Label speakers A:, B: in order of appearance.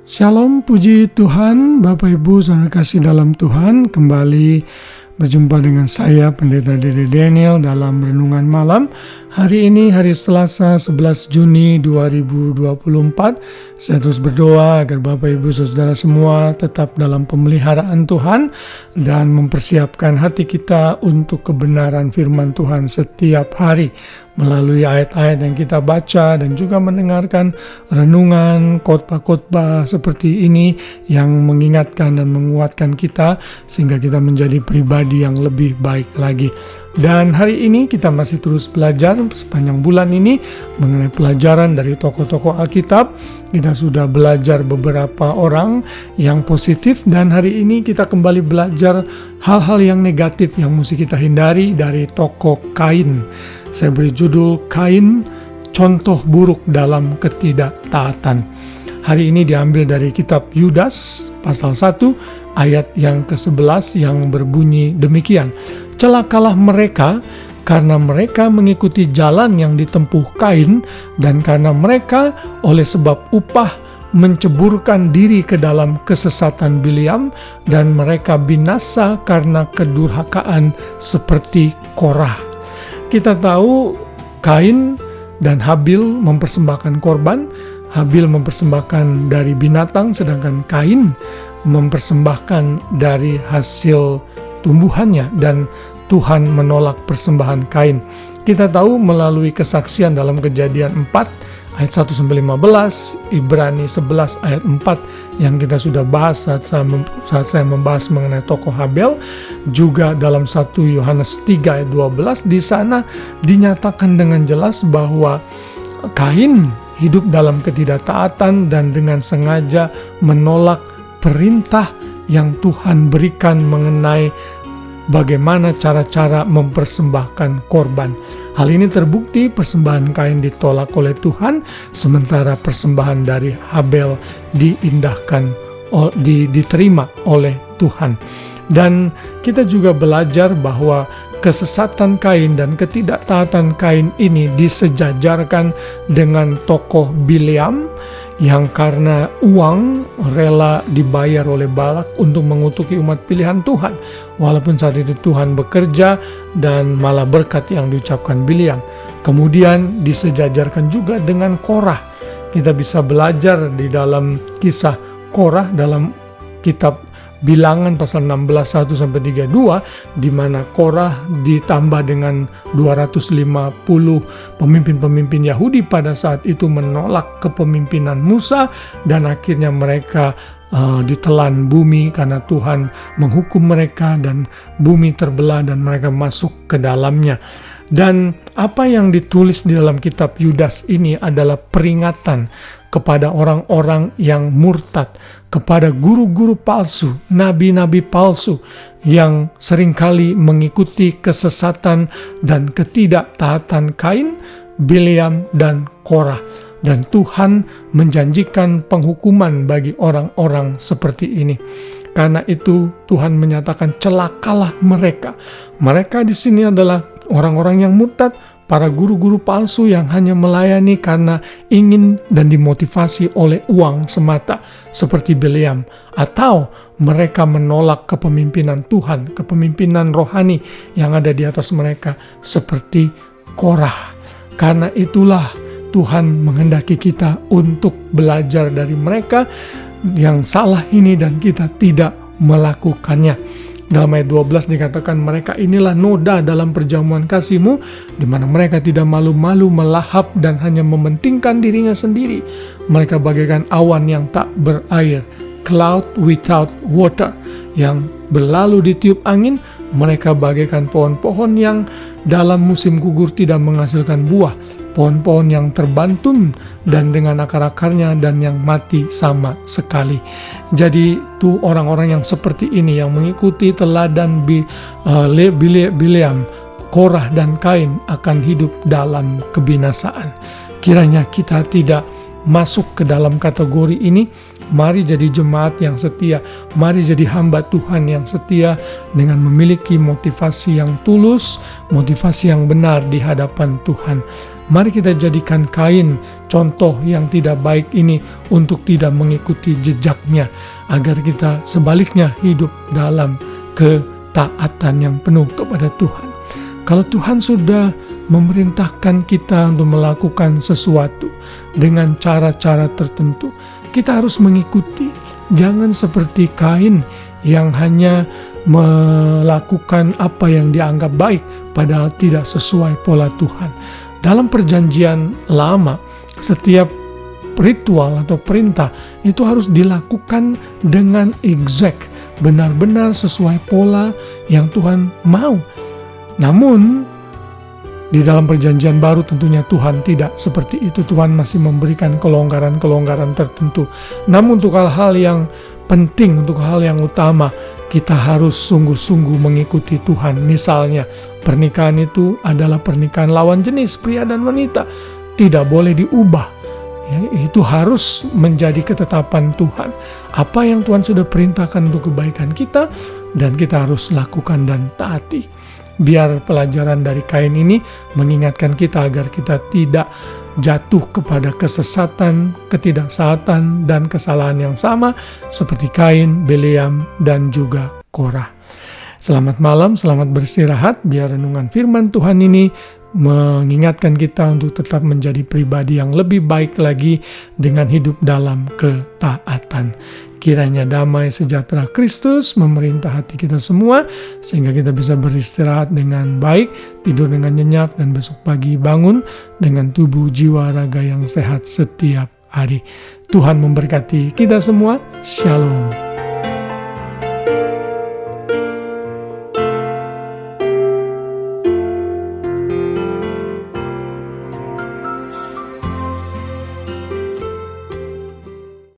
A: Shalom, puji Tuhan, Bapak Ibu saudara kasih dalam Tuhan. Kembali berjumpa dengan saya, Pendeta Dede Daniel, dalam Renungan Malam. Hari ini hari Selasa 11 Juni 2024. Saya terus berdoa agar Bapak Ibu saudara semua tetap dalam pemeliharaan Tuhan dan mempersiapkan hati kita untuk kebenaran firman Tuhan setiap hari melalui ayat-ayat yang kita baca dan juga mendengarkan renungan khotbah-khotbah seperti ini yang mengingatkan dan menguatkan kita sehingga kita menjadi pribadi yang lebih baik lagi. Dan hari ini kita masih terus belajar sepanjang bulan ini mengenai pelajaran dari tokoh-tokoh Alkitab. Kita sudah belajar beberapa orang yang positif dan hari ini kita kembali belajar hal-hal yang negatif yang mesti kita hindari dari tokoh Kain. Saya beri judul Kain, contoh buruk dalam ketidaktaatan. Hari ini diambil dari kitab Yudas pasal 1 ayat yang ke-11 yang berbunyi demikian. Celakalah mereka karena mereka mengikuti jalan yang ditempuh Kain dan karena mereka oleh sebab upah menceburkan diri ke dalam kesesatan Bileam dan mereka binasa karena kedurhakaan seperti Korah. Kita tahu Kain dan Habil mempersembahkan korban. Habil mempersembahkan dari binatang, sedangkan Kain mempersembahkan dari hasil tumbuhannya, dan Tuhan menolak persembahan Kain. Kita tahu melalui kesaksian dalam Kejadian 4 ayat 1-15, Ibrani 11 ayat 4 yang kita sudah bahas saat saya membahas mengenai tokoh Habel, juga dalam 1 Yohanes 3 ayat 12, di sana dinyatakan dengan jelas bahwa Kain hidup dalam ketidaktaatan dan dengan sengaja menolak perintah yang Tuhan berikan mengenai bagaimana cara-cara mempersembahkan korban. Hal ini terbukti persembahan Kain ditolak oleh Tuhan, sementara persembahan dari Habel diterima oleh Tuhan. Dan kita juga belajar bahwa kesesatan Kain dan ketidaktaatan Kain ini disejajarkan dengan tokoh Bileam yang karena uang rela dibayar oleh Balak untuk mengutuki umat pilihan Tuhan. Walaupun saat itu Tuhan bekerja dan malah berkat yang diucapkan Bileam. Kemudian disejajarkan juga dengan Korah. Kita bisa belajar di dalam kisah Korah dalam kitab Bilangan pasal 16 1-32, di mana Korah ditambah dengan 250 pemimpin-pemimpin Yahudi pada saat itu menolak kepemimpinan Musa, dan akhirnya mereka ditelan bumi karena Tuhan menghukum mereka dan bumi terbelah dan mereka masuk ke dalamnya. Dan apa yang ditulis di dalam kitab Yudas ini adalah peringatan kepada orang-orang yang murtad, kepada guru-guru palsu, nabi-nabi palsu yang seringkali mengikuti kesesatan dan ketidaktaatan Kain, Bileam, dan Korah. Dan Tuhan menjanjikan penghukuman bagi orang-orang seperti ini. Karena itu Tuhan menyatakan celakalah mereka. Mereka di sini adalah orang-orang yang murtad, para guru-guru palsu yang hanya melayani karena ingin dan dimotivasi oleh uang semata seperti Bileam, atau mereka menolak kepemimpinan Tuhan, kepemimpinan rohani yang ada di atas mereka seperti Korah. Karena itulah Tuhan menghendaki kita untuk belajar dari mereka yang salah ini dan kita tidak melakukannya. Dalam ayat 12 dikatakan mereka inilah noda dalam perjamuan kasih-Mu, di mana mereka tidak malu-malu melahap dan hanya mementingkan dirinya sendiri. Mereka bagaikan awan yang tak berair, cloud without water, yang berlalu ditiup angin. Mereka bagaikan pohon-pohon yang dalam musim gugur tidak menghasilkan buah, pohon-pohon yang terbantun dan dengan akar-akarnya dan yang mati sama sekali. Jadi itu orang-orang yang seperti ini yang mengikuti teladan Bileam, Korah dan Kain akan hidup dalam kebinasaan. Kiranya kita tidak masuk ke dalam kategori ini. Mari jadi jemaat yang setia, mari jadi hamba Tuhan yang setia dengan memiliki motivasi yang tulus, motivasi yang benar di hadapan Tuhan. Mari kita jadikan Kain contoh yang tidak baik ini untuk tidak mengikuti jejaknya, agar kita sebaliknya hidup dalam ketaatan yang penuh kepada Tuhan. Kalau Tuhan sudah memerintahkan kita untuk melakukan sesuatu dengan cara-cara tertentu, kita harus mengikuti. Jangan seperti Kain yang hanya melakukan apa yang dianggap baik padahal tidak sesuai pola Tuhan. Dalam perjanjian lama, setiap ritual atau perintah itu harus dilakukan dengan exact, benar-benar sesuai pola yang Tuhan mau. Namun di dalam perjanjian baru tentunya Tuhan tidak seperti itu. Tuhan masih memberikan kelonggaran-kelonggaran tertentu. Namun untuk hal-hal yang penting, untuk hal yang utama, kita harus sungguh-sungguh mengikuti Tuhan. Misalnya, pernikahan itu adalah pernikahan lawan jenis, pria dan wanita. Tidak boleh diubah. Ya, itu harus menjadi ketetapan Tuhan. Apa yang Tuhan sudah perintahkan untuk kebaikan kita, dan kita harus lakukan dan taati. Biar pelajaran dari Kain ini mengingatkan kita agar kita tidak jatuh kepada kesesatan, ketidaksehatan, dan kesalahan yang sama seperti Kain, Bileam, dan juga Korah. Selamat malam, selamat beristirahat. Biar renungan firman Tuhan ini mengingatkan kita untuk tetap menjadi pribadi yang lebih baik lagi dengan hidup dalam ketaatan. Kiranya damai sejahtera Kristus memerintah hati kita semua, sehingga kita bisa beristirahat dengan baik, tidur dengan nyenyak, dan besok pagi bangun dengan tubuh, jiwa, raga yang sehat setiap hari. Tuhan memberkati kita semua. Shalom.